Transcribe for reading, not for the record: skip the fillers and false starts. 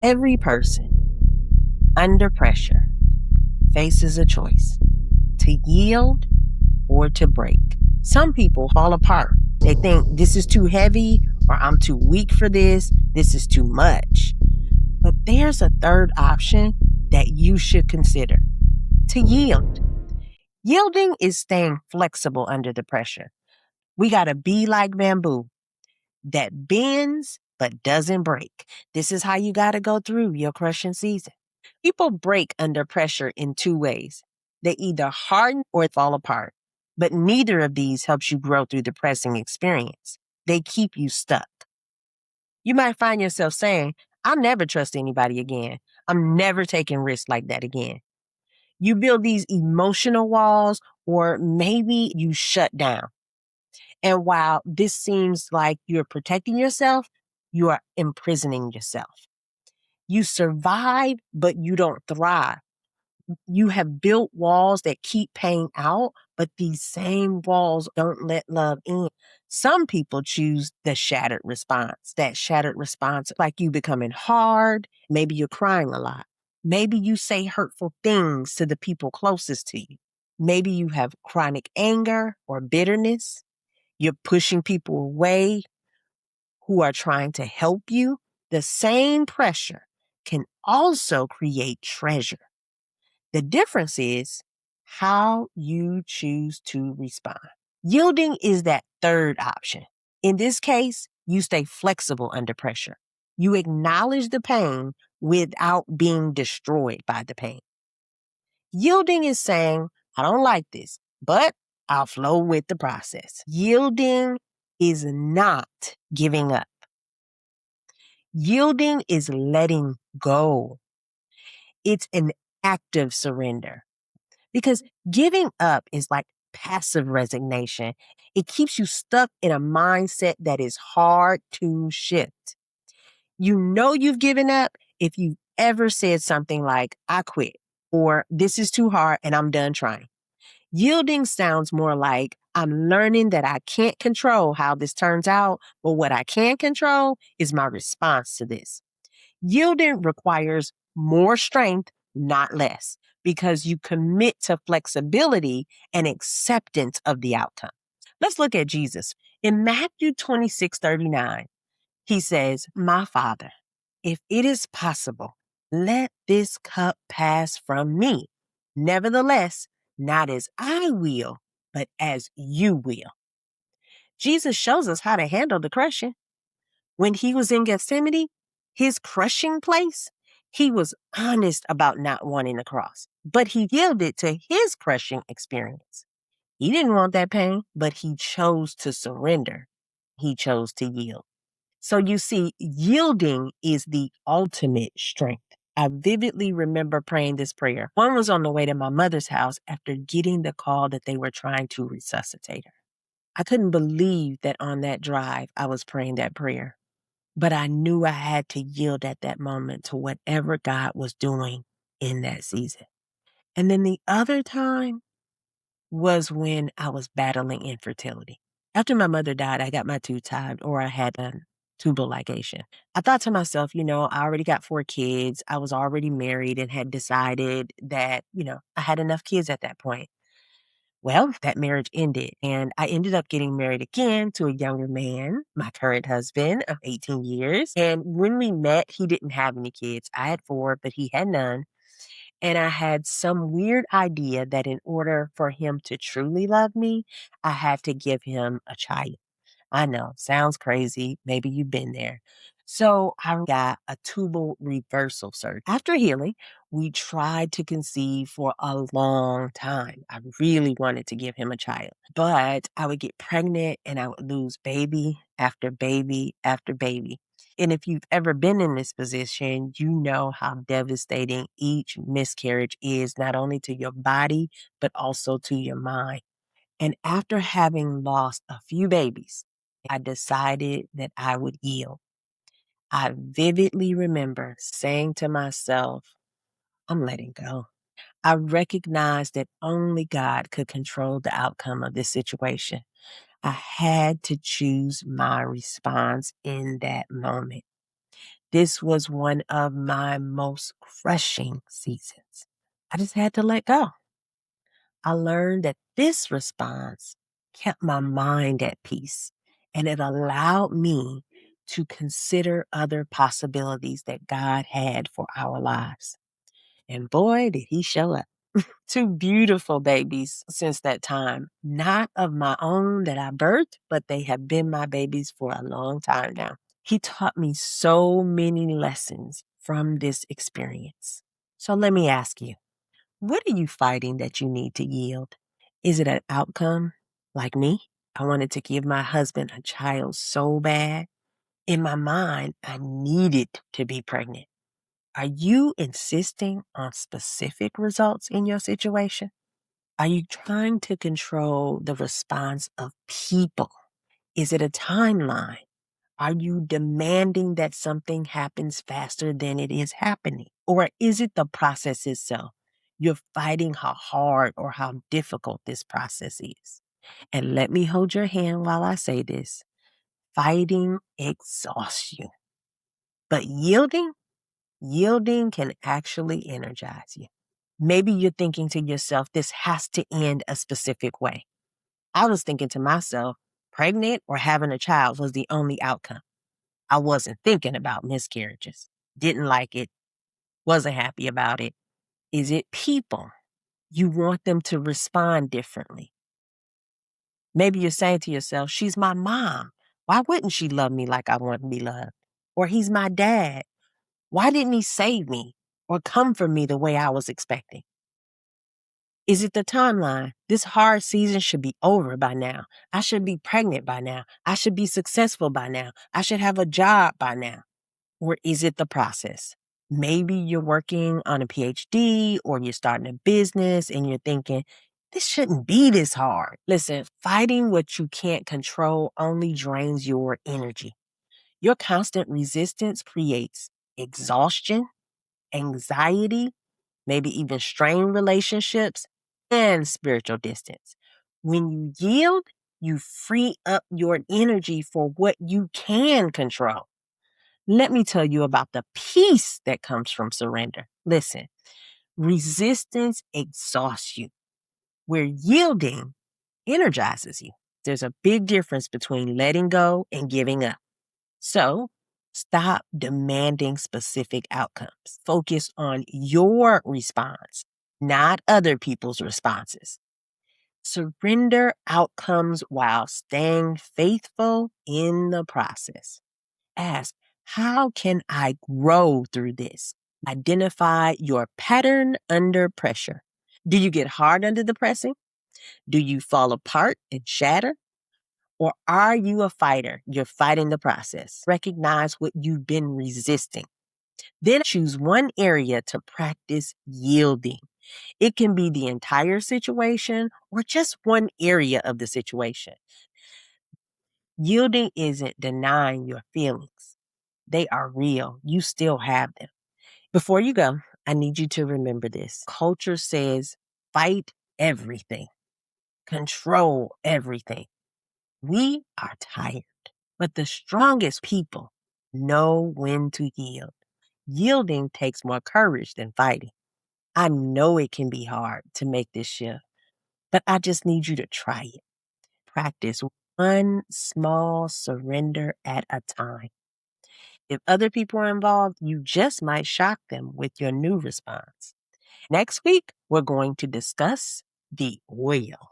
Every person under pressure faces a choice to yield or to break. Some people fall apart. They think this is too heavy or I'm too weak for this. This is too much. But there's a third option that you should consider: to yield. Yielding is staying flexible under the pressure. We got to be like bamboo that bends but doesn't break. This is how you got to go through your crushing season. People break under pressure in two ways: they either harden or fall apart. But neither of these helps you grow through the pressing experience. They keep you stuck. You might find yourself saying, I'll never trust anybody again. I'm never taking risks like that again. You build these emotional walls, or maybe you shut down. And while this seems like you're protecting yourself, you are imprisoning yourself. You survive, but you don't thrive. You have built walls that keep pain out, but these same walls don't let love in. Some people choose the shattered response. That shattered response, like you becoming hard, maybe you're crying a lot. Maybe you say hurtful things to the people closest to you. Maybe you have chronic anger or bitterness. You're pushing people away who are trying to help you. The same pressure can also create treasure. The difference is how you choose to respond. Yielding is that third option. In this case, you stay flexible under pressure. You acknowledge the pain without being destroyed by the pain. Yielding is saying, I don't like this, but I'll flow with the process. Yielding is not giving up. Yielding is letting go. It's an active surrender. Because giving up is like passive resignation. It keeps you stuck in a mindset that is hard to shift. You know you've given up if you've ever said something like, I quit, or this is too hard and I'm done trying. Yielding sounds more like, I'm learning that I can't control how this turns out, but what I can control is my response to this. Yielding requires more strength, not less, because you commit to flexibility and acceptance of the outcome. Let's look at Jesus. In Matthew 26:39, he says, My Father, if it is possible, let this cup pass from me. Nevertheless, not as I will, but as you will. Jesus shows us how to handle the crushing. When he was in Gethsemane, his crushing place, he was honest about not wanting the cross, but he yielded to his crushing experience. He didn't want that pain, but he chose to surrender. He chose to yield. So you see, yielding is the ultimate strength. I vividly remember praying this prayer. One was on the way to my mother's house after getting the call that they were trying to resuscitate her. I couldn't believe that on that drive, I was praying that prayer. But I knew I had to yield at that moment to whatever God was doing in that season. And then the other time was when I was battling infertility. After my mother died, I got my tube tied, or I had a tubal ligation. I thought to myself, I already got 4 kids. I was already married and had decided that, I had enough kids at that point. Well, that marriage ended, and I ended up getting married again to a younger man, my current husband of 18 years. And when we met, he didn't have any kids. I had 4, but he had none. And I had some weird idea that in order for him to truly love me, I had to give him a child. I know, sounds crazy. Maybe you've been there. So I got a tubal reversal surgery. After healing, we tried to conceive for a long time. I really wanted to give him a child, but I would get pregnant and I would lose baby after baby after baby. And if you've ever been in this position, you know how devastating each miscarriage is, not only to your body, but also to your mind. And after having lost a few babies, I decided that I would yield. I vividly remember saying to myself, I'm letting go. I recognized that only God could control the outcome of this situation. I had to choose my response in that moment. This was one of my most crushing seasons. I just had to let go. I learned that this response kept my mind at peace and it allowed me to consider other possibilities that God had for our lives. And boy, did he show up. Two beautiful babies since that time, not of my own that I birthed, but they have been my babies for a long time now. He taught me so many lessons from this experience. So let me ask you, what are you fighting that you need to yield? Is it an outcome like me? I wanted to give my husband a child so bad. In my mind, I needed to be pregnant. Are you insisting on specific results in your situation? Are you trying to control the response of people? Is it a timeline? Are you demanding that something happens faster than it is happening? Or is it the process itself? You're fighting how hard or how difficult this process is. And let me hold your hand while I say this. Fighting exhausts you. But yielding can actually energize you. Maybe you're thinking to yourself, this has to end a specific way. I was thinking to myself, pregnant or having a child was the only outcome. I wasn't thinking about miscarriages. Didn't like it. Wasn't happy about it. Is it people? You want them to respond differently. Maybe you're saying to yourself, she's my mom. Why wouldn't she love me like I want to be loved? Or he's my dad. Why didn't he save me or come for me the way I was expecting? Is it the timeline? This hard season should be over by now. I should be pregnant by now. I should be successful by now. I should have a job by now. Or is it the process? Maybe you're working on a PhD or you're starting a business and you're thinking, this shouldn't be this hard. Listen, fighting what you can't control only drains your energy. Your constant resistance creates exhaustion, anxiety, maybe even strained relationships and spiritual distance. When you yield, you free up your energy for what you can control. Let me tell you about the peace that comes from surrender. Listen, resistance exhausts you, where yielding energizes you. There's a big difference between letting go and giving up. So stop demanding specific outcomes. Focus on your response, not other people's responses. Surrender outcomes while staying faithful in the process. Ask, how can I grow through this? Identify your pattern under pressure. Do you get hard under the pressing? Do you fall apart and shatter? Or are you a fighter? You're fighting the process. Recognize what you've been resisting. Then choose one area to practice yielding. It can be the entire situation or just one area of the situation. Yielding isn't denying your feelings. They are real. You still have them. Before you go, I need you to remember this. Culture says fight everything, control everything. We are tired, but the strongest people know when to yield. Yielding takes more courage than fighting. I know it can be hard to make this shift, but I just need you to try it. Practice one small surrender at a time. If other people are involved, you just might shock them with your new response. Next week, we're going to discuss the oil.